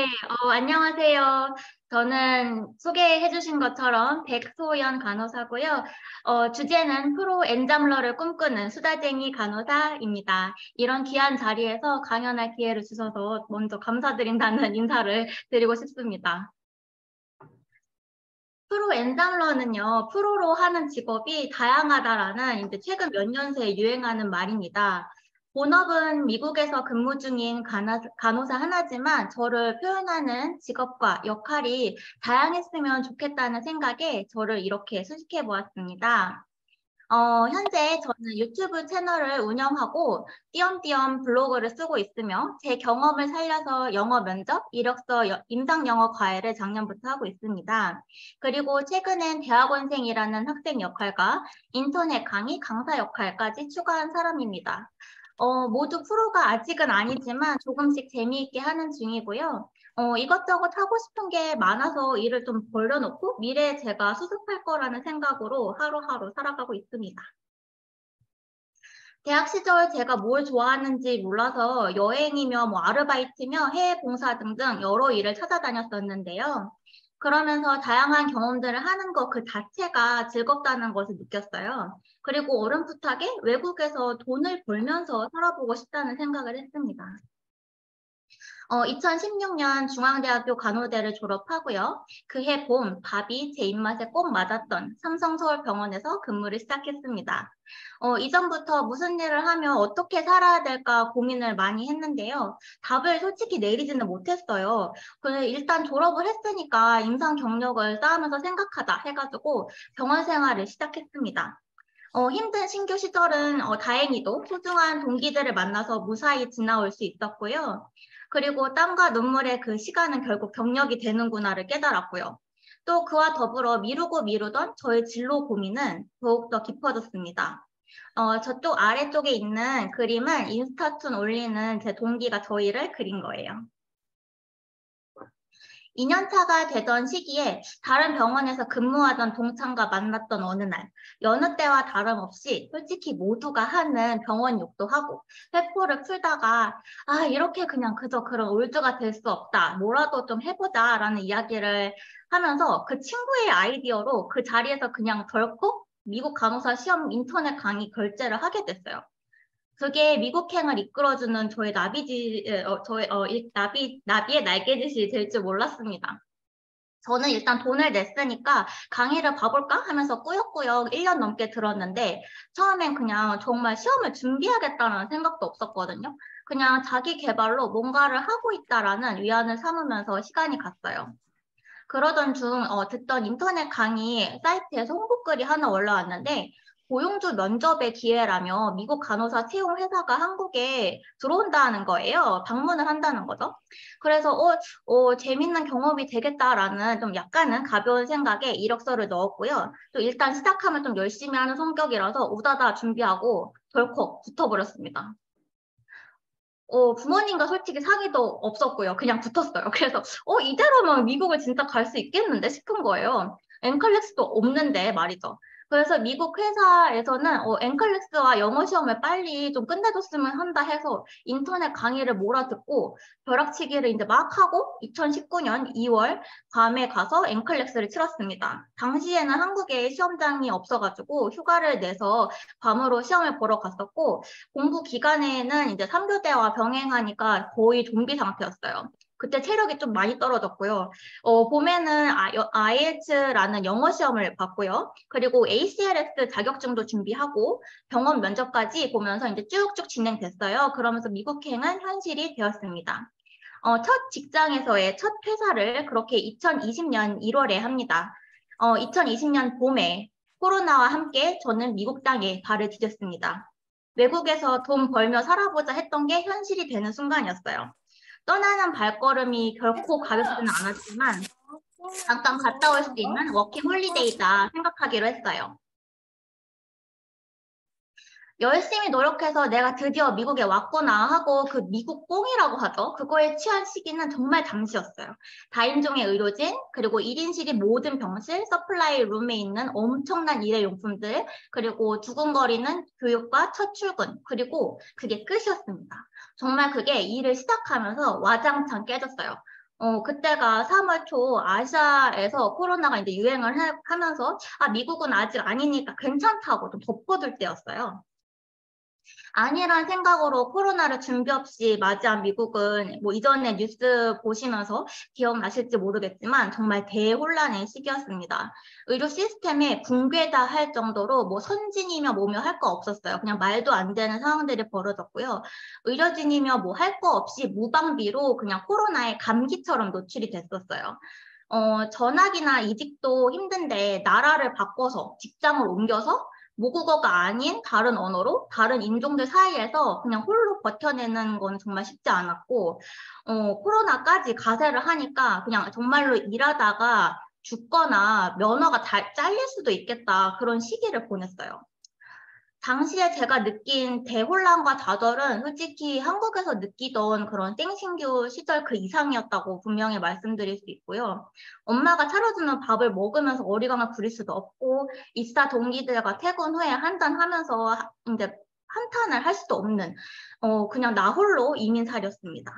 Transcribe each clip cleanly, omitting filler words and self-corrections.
네, 안녕하세요. 저는 소개해주신 것처럼 백소연 간호사고요. 주제는 프로 엔잡러를 꿈꾸는 수다쟁이 간호사입니다. 이런 귀한 자리에서 강연할 기회를 주셔서 먼저 감사드린다는 인사를 드리고 싶습니다. 프로 엔잡러는요, 프로로 하는 직업이 다양하다라는 이제 최근 몇 년 새 유행하는 말입니다. 본업은 미국에서 근무 중인 간호사 하나지만 저를 표현하는 직업과 역할이 다양했으면 좋겠다는 생각에 저를 이렇게 수식해 보았습니다. 현재 저는 유튜브 채널을 운영하고 띄엄띄엄 블로그를 쓰고 있으며 제 경험을 살려서 영어 면접, 이력서, 임상 영어 과외를 작년부터 하고 있습니다. 그리고 최근엔 대학원생이라는 학생 역할과 인터넷 강의, 강사 역할까지 추가한 사람입니다. 모두 프로가 아직은 아니지만 조금씩 재미있게 하는 중이고요. 이것저것 하고 싶은 게 많아서 일을 좀 벌려놓고 미래에 제가 수습할 거라는 생각으로 하루하루 살아가고 있습니다. 대학 시절 제가 뭘 좋아하는지 몰라서 여행이며 뭐 아르바이트며 해외 봉사 등등 여러 일을 찾아다녔었는데요. 그러면서 다양한 경험들을 하는 것 그 자체가 즐겁다는 것을 느꼈어요. 그리고 어렴풋하게 외국에서 돈을 벌면서 살아보고 싶다는 생각을 했습니다. 2016년 중앙대학교 간호대를 졸업하고요. 그해 봄 밥이 제 입맛에 꼭 맞았던 삼성서울병원에서 근무를 시작했습니다. 이전부터 무슨 일을 하며 어떻게 살아야 될까 고민을 많이 했는데요. 답을 솔직히 내리지는 못했어요. 그래서 일단 졸업을 했으니까 임상 경력을 쌓으면서 생각하자 해가지고 병원 생활을 시작했습니다. 힘든 신규 시절은 다행히도 소중한 동기들을 만나서 무사히 지나올 수 있었고요. 그리고 땀과 눈물의 그 시간은 결국 경력이 되는구나를 깨달았고요. 또 그와 더불어 미루고 미루던 저의 진로 고민은 더욱더 깊어졌습니다. 저쪽 아래쪽에 있는 그림은 인스타툰 올리는 제 동기가 저희를 그린 거예요. 2년차가 되던 시기에 다른 병원에서 근무하던 동창과 만났던 어느 날, 여느 때와 다름없이 솔직히 모두가 하는 병원 욕도 하고 회포를 풀다가 이렇게 그냥 그저 그런 올드가 될 수 없다. 뭐라도 좀 해보자라는 이야기를 하면서 그 친구의 아이디어로 그 자리에서 그냥 덜컥 미국 간호사 시험 인터넷 강의 결제를 하게 됐어요. 그게 미국행을 이끌어주는 저의 나비의 날개짓이 될 줄 몰랐습니다. 저는 일단 돈을 냈으니까 강의를 봐볼까 하면서 꾸역꾸역 1년 넘게 들었는데 처음엔 그냥 정말 시험을 준비하겠다는 생각도 없었거든요. 그냥 자기 개발로 뭔가를 하고 있다라는 위안을 삼으면서 시간이 갔어요. 그러던 중 듣던 인터넷 강의 사이트에서 홍보글이 하나 올라왔는데 고용주 면접의 기회라며 미국 간호사 채용 회사가 한국에 들어온다는 거예요. 방문을 한다는 거죠. 그래서 재밌는 경험이 되겠다라는 좀 약간은 가벼운 생각에 이력서를 넣었고요. 또 일단 시작하면 좀 열심히 하는 성격이라서 우다다 준비하고 덜컥 붙어버렸습니다. 부모님과 솔직히 상의도 없었고요. 그냥 붙었어요. 그래서, 이대로면 미국을 진짜 갈 수 있겠는데 싶은 거예요. 엔칼렉스도 없는데 말이죠. 그래서 미국 회사에서는 엔칼렉스와 영어 시험을 빨리 좀 끝내줬으면 한다 해서 인터넷 강의를 몰아듣고 벼락치기를 이제 막 하고 2019년 2월 밤에 가서 엔칼렉스를 치렀습니다. 당시에는 한국에 시험장이 없어가지고 휴가를 내서 밤으로 시험을 보러 갔었고 공부 기간에는 이제 3교대와 병행하니까 거의 좀비 상태였어요. 그때 체력이 좀 많이 떨어졌고요. 봄에는 IELTS라는 영어 시험을 봤고요. 그리고 ACLS 자격증도 준비하고 병원 면접까지 보면서 이제 쭉쭉 진행됐어요. 그러면서 미국행은 현실이 되었습니다. 첫 직장에서의 첫 퇴사를 그렇게 2020년 1월에 합니다. 2020년 봄에 코로나와 함께 저는 미국 땅에 발을 디뎠습니다. 외국에서 돈 벌며 살아보자 했던 게 현실이 되는 순간이었어요. 떠나는 발걸음이 결코 가볍지는 않았지만 잠깐 갔다 올 수 있는 워킹 홀리데이다 생각하기로 했어요. 열심히 노력해서 내가 드디어 미국에 왔구나 하고 그 미국 뽕이라고 하죠. 그거에 취한 시기는 정말 잠시였어요. 다인종의 의료진, 그리고 1인실이 모든 병실, 서플라이 룸에 있는 엄청난 일회용품들, 그리고 두근거리는 교육과 첫 출근, 그리고 그게 끝이었습니다. 정말 그게 일을 시작하면서 와장창 깨졌어요. 그때가 3월 초 아시아에서 코로나가 이제 유행을 하면서 미국은 아직 아니니까 괜찮다고 좀 덮어둘 때였어요. 아니란 생각으로 코로나를 준비 없이 맞이한 미국은 뭐 이전에 뉴스 보시면서 기억나실지 모르겠지만 정말 대혼란의 시기였습니다. 의료 시스템에 붕괴다 할 정도로 뭐 선진이며 뭐며 할 거 없었어요. 그냥 말도 안 되는 상황들이 벌어졌고요. 의료진이며 뭐 할 거 없이 무방비로 그냥 코로나에 감기처럼 노출이 됐었어요. 전학이나 이직도 힘든데 나라를 바꿔서 직장을 옮겨서 모국어가 아닌 다른 언어로 다른 인종들 사이에서 그냥 홀로 버텨내는 건 정말 쉽지 않았고, 코로나까지 가세를 하니까 그냥 정말로 일하다가 죽거나 면허가 잘릴 수도 있겠다, 그런 시기를 보냈어요. 당시에 제가 느낀 대혼란과 좌절은 솔직히 한국에서 느끼던 그런 땡신규 시절 그 이상이었다고 분명히 말씀드릴 수 있고요. 엄마가 차려주는 밥을 먹으면서 어리광을 부릴 수도 없고, 입사 동기들과 퇴근 후에 한잔하면서 이제 한탄을 할 수도 없는, 그냥 나 홀로 이민살이었습니다.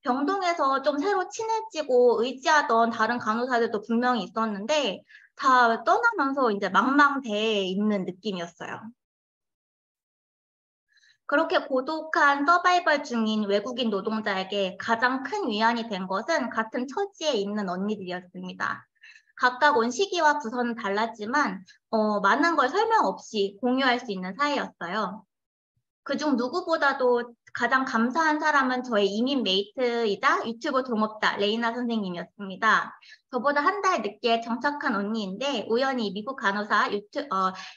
병동에서 좀 새로 친해지고 의지하던 다른 간호사들도 분명히 있었는데, 다 떠나면서 이제 망망대해에 있는 느낌이었어요. 그렇게 고독한 서바이벌 중인 외국인 노동자에게 가장 큰 위안이 된 것은 같은 처지에 있는 언니들이었습니다. 각각 온 시기와 부서는 달랐지만 많은 걸 설명 없이 공유할 수 있는 사이였어요. 그중 누구보다도 가장 감사한 사람은 저의 이민 메이트이자 유튜브 동업자 레이나 선생님이었습니다. 저보다 한 달 늦게 정착한 언니인데 우연히 미국 간호사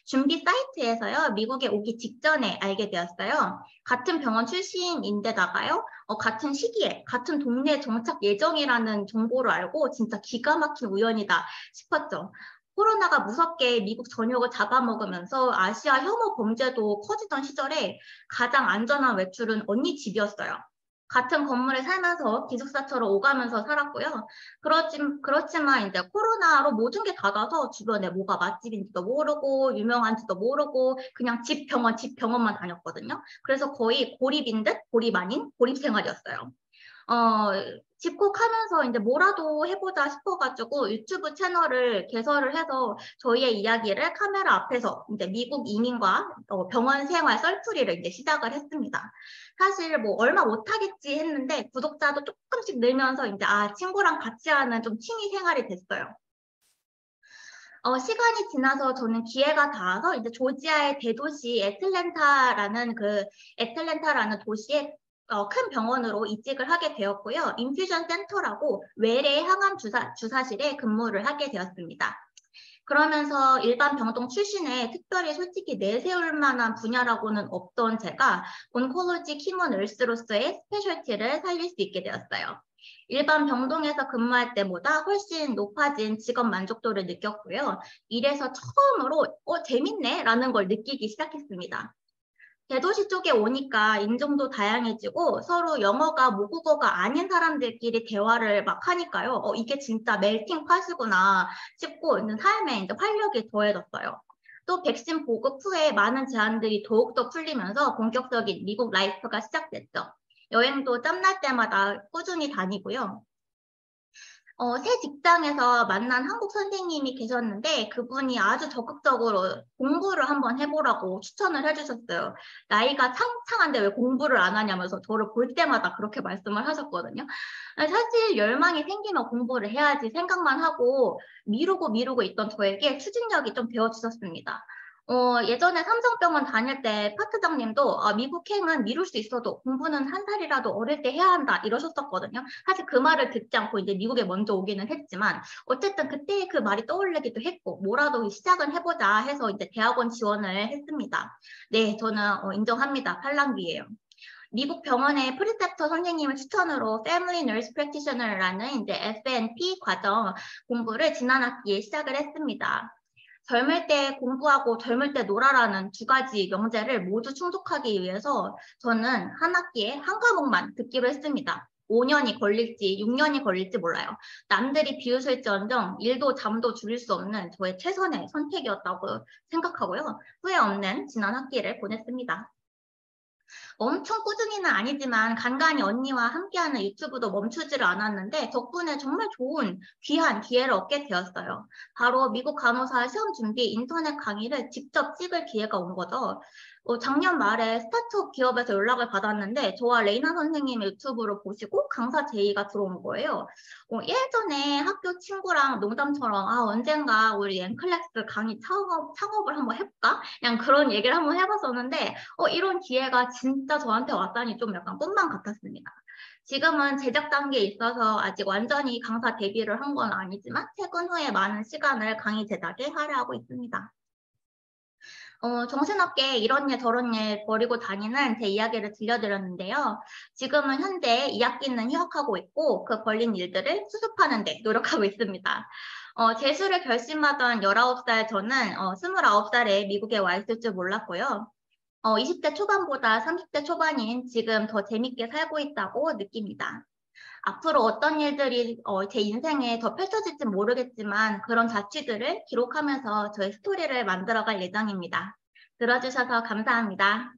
준비 사이트에서요. 미국에 오기 직전에 알게 되었어요. 같은 병원 출신인데다가요. 같은 시기에 같은 동네에 정착 예정이라는 정보를 알고 진짜 기가 막힌 우연이다 싶었죠. 코로나가 무섭게 미국 전역을 잡아먹으면서 아시아 혐오 범죄도 커지던 시절에 가장 안전한 외출은 언니 집이었어요. 같은 건물에 살면서 기숙사처럼 오가면서 살았고요. 그렇지만 이제 코로나로 모든 게 닫아서 주변에 뭐가 맛집인지도 모르고 유명한지도 모르고 그냥 집 병원만 다녔거든요. 그래서 거의 고립인 듯 고립 아닌 고립 생활이었어요. 집콕하면서 이제 뭐라도 해보자 싶어가지고 유튜브 채널을 개설을 해서 저희의 이야기를 카메라 앞에서 이제 미국 이민과 병원 생활 썰풀이를 이제 시작을 했습니다. 사실 뭐 얼마 못하겠지 했는데 구독자도 조금씩 늘면서 이제 친구랑 같이 하는 좀 취미 생활이 됐어요. 시간이 지나서 저는 기회가 닿아서 이제 조지아의 대도시 애틀랜타라는 도시에 큰 병원으로 이직을 하게 되었고요. 인퓨전 센터라고 외래 항암 주사실에 근무를 하게 되었습니다. 그러면서 일반 병동 출신에 특별히 솔직히 내세울 만한 분야라고는 없던 제가 온콜로지 키모 널스로서의 스페셜티를 살릴 수 있게 되었어요. 일반 병동에서 근무할 때보다 훨씬 높아진 직업 만족도를 느꼈고요. 이래서 처음으로 재밌네 라는 걸 느끼기 시작했습니다. 대도시 쪽에 오니까 인종도 다양해지고 서로 영어가 모국어가 아닌 사람들끼리 대화를 막 하니까요. 이게 진짜 멜팅 팟이구나 싶고 삶에 이제 활력이 더해졌어요. 또 백신 보급 후에 많은 제한들이 더욱더 풀리면서 본격적인 미국 라이프가 시작됐죠. 여행도 짬날 때마다 꾸준히 다니고요. 새 직장에서 만난 한국 선생님이 계셨는데 그분이 아주 적극적으로 공부를 한번 해보라고 추천을 해주셨어요. 나이가 창창한데 왜 공부를 안 하냐면서 저를 볼 때마다 그렇게 말씀을 하셨거든요. 사실 열망이 생기면 공부를 해야지 생각만 하고 미루고 있던 저에게 추진력이 좀 되어주셨습니다. 예전에 삼성병원 다닐 때 파트장님도 미국행은 미룰 수 있어도 공부는 한 살이라도 어릴 때 해야 한다 이러셨었거든요. 사실 그 말을 듣지 않고 이제 미국에 먼저 오기는 했지만 어쨌든 그때 그 말이 떠올리기도 했고 뭐라도 시작은 해보자 해서 이제 대학원 지원을 했습니다. 네, 저는 인정합니다. 팔랑귀예요. 미국 병원의 프리셉터 선생님을 추천으로 Family Nurse Practitioner라는 이제 FNP 과정 공부를 지난 학기에 시작을 했습니다. 젊을 때 공부하고 젊을 때 놀아라는 두 가지 명제를 모두 충족하기 위해서 저는 한 학기에 한 과목만 듣기로 했습니다. 5년이 걸릴지 6년이 걸릴지 몰라요. 남들이 비웃을지언정 일도 잠도 줄일 수 없는 저의 최선의 선택이었다고 생각하고요. 후회 없는 지난 학기를 보냈습니다. 엄청 꾸준히는 아니지만 간간히 언니와 함께하는 유튜브도 멈추지를 않았는데 덕분에 정말 좋은 귀한 기회를 얻게 되었어요. 바로 미국 간호사 시험 준비 인터넷 강의를 직접 찍을 기회가 온 거죠. 작년 말에 스타트업 기업에서 연락을 받았는데 저와 레이나 선생님의 유튜브를 보시고 강사 제의가 들어온 거예요. 예전에 학교 친구랑 농담처럼 언젠가 우리 엠클래스 강의 창업을 한번 해볼까? 그냥 그런 얘기를 한번 해봤었는데 이런 기회가 진짜 저한테 왔다니 좀 약간 꿈만 같았습니다. 지금은 제작 단계에 있어서 아직 완전히 강사 데뷔를 한 건 아니지만 퇴근 후에 많은 시간을 강의 제작에 할애하고 있습니다. 정신없게 이런 일 저런 일 벌이고 다니는 제 이야기를 들려드렸는데요. 지금은 현재 2학기는 휴학하고 있고 그 벌린 일들을 수습하는 데 노력하고 있습니다. 재수를 결심하던 19살 저는 29살에 미국에 와 있을 줄 몰랐고요. 20대 초반보다 30대 초반인 지금 더 재밌게 살고 있다고 느낍니다. 앞으로 어떤 일들이 제 인생에 더 펼쳐질지 모르겠지만 그런 자취들을 기록하면서 저의 스토리를 만들어갈 예정입니다. 들어주셔서 감사합니다.